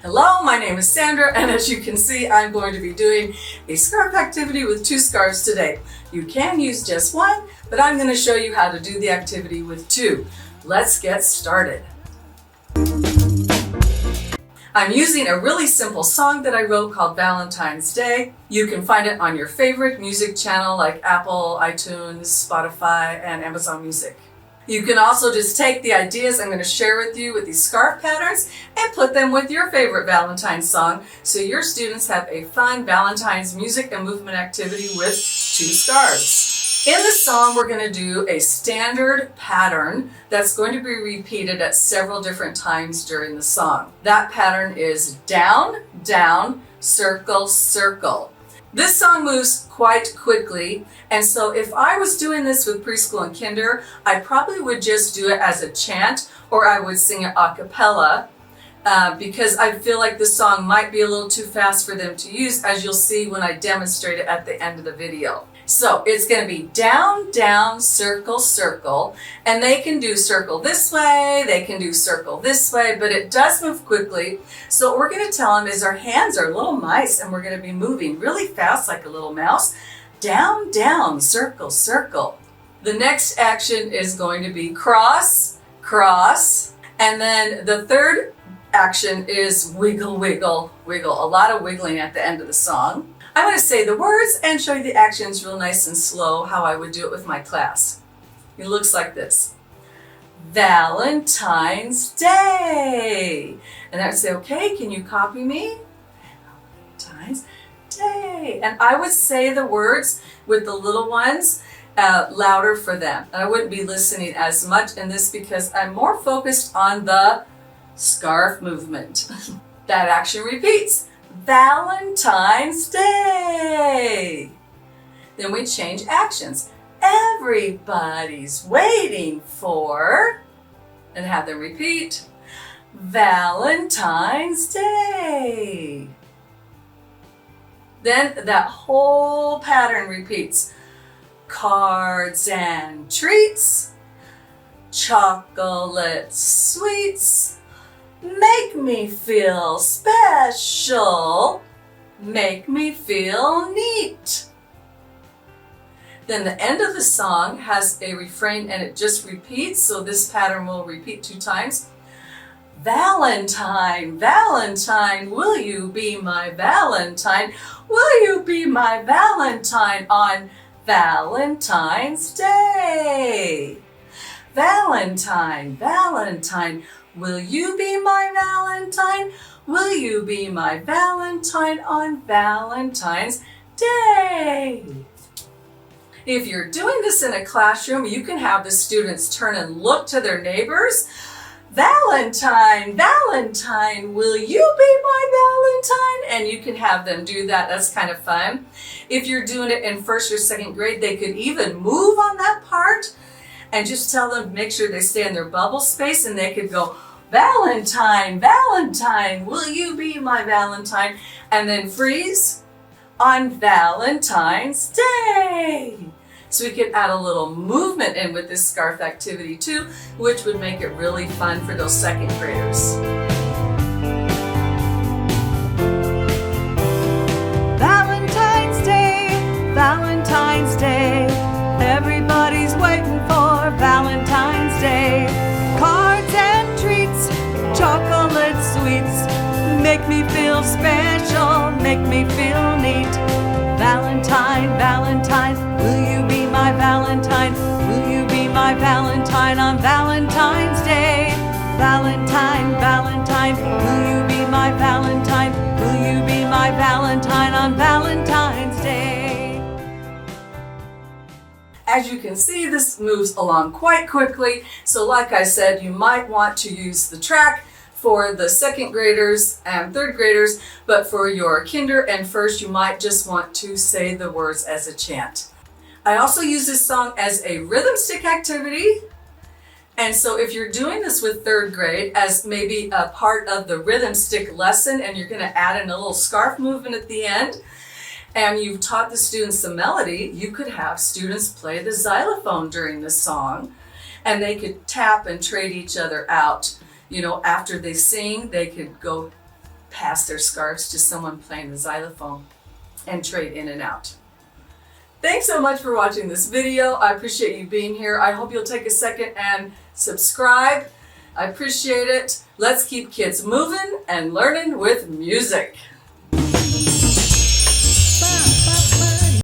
Hello, my name is Sandra, and as you can see, I'm going to be doing a scarf activity with 2 scarves today. You can use just one, but I'm going to show you how to do the activity with 2. Let's get started. I'm using a really simple song that I wrote called Valentine's Day. You can find it on your favorite music channel like Apple, iTunes, Spotify, and Amazon Music. You can also just take the ideas I'm going to share with you with these scarf patterns and put them with your favorite Valentine's song so your students have a fun Valentine's music and movement activity with 2 scarves. In the song, we're going to do a standard pattern that's going to be repeated at several different times during the song. That pattern is down, down, circle, circle. This song moves quite quickly, and so if I was doing this with preschool and kinder, I probably would just do it as a chant, or I would sing it a cappella, because I feel like this song might be a little too fast for them to use, as you'll see when I demonstrate it at the end of the video. So it's going to be down, down, circle, circle, and they can do circle this way, they can do circle this way, but it does move quickly. So what we're going to tell them is our hands are little mice, and we're going to be moving really fast like a little mouse. Down, down, circle, circle. The next action is going to be cross, cross, and then the third action is wiggle, wiggle, wiggle. A lot of wiggling at the end of the song. I'm going to say the words and show you the actions real nice and slow, how I would do it with my class. It looks like this. Valentine's Day. And I would say, okay, can you copy me? Valentine's Day. And I would say the words with the little ones louder for them. And I wouldn't be listening as much in this because I'm more focused on the scarf movement. That action repeats. Valentine's Day. Then we change actions. Everybody's waiting for, and have them repeat, Valentine's Day. Then that whole pattern repeats. Cards and treats, chocolate sweets, make me feel special, make me feel neat. Then the end of the song has a refrain and it just repeats, so this pattern will repeat 2 times. Valentine, Valentine, will you be my Valentine? Will you be my Valentine on Valentine's Day? Valentine, Valentine, will you be my Valentine? Will you be my Valentine on Valentine's Day? If you're doing this in a classroom, you can have the students turn and look to their neighbors. Valentine, Valentine, will you be my Valentine? And you can have them do that. That's kind of fun. If you're doing it in 1st or 2nd grade, they could even move on that part and just tell them, make sure they stay in their bubble space, and they could go, Valentine, Valentine, will you be my Valentine? And then freeze on Valentine's Day. So we could add a little movement in with this scarf activity too, which would make it really fun for those 2nd graders. Valentine's Day, Valentine's Day, everybody's waiting for Valentine's Day. Cards and treats, chocolate sweets, make me feel special, make me feel neat. Valentine, Valentine, will you be my Valentine? Will you be my Valentine on Valentine's Day? Valentine, Valentine, will you be my Valentine? Will you be my Valentine on Valentine's Day? As you can see, this moves along quite quickly. So like I said, you might want to use the track for the 2nd graders and 3rd graders, but for your kinder and 1st, you might just want to say the words as a chant. I also use this song as a rhythm stick activity. And so if you're doing this with 3rd grade as maybe a part of the rhythm stick lesson, and you're going to add in a little scarf movement at the end, and you've taught the students the melody, you could have students play the xylophone during the song, and they could tap and trade each other out. You know, after they sing, they could go pass their scarves to someone playing the xylophone and trade in and out. Thanks so much for watching this video. I appreciate you being here. I hope you'll take a second and subscribe. I appreciate it. Let's keep kids moving and learning with music.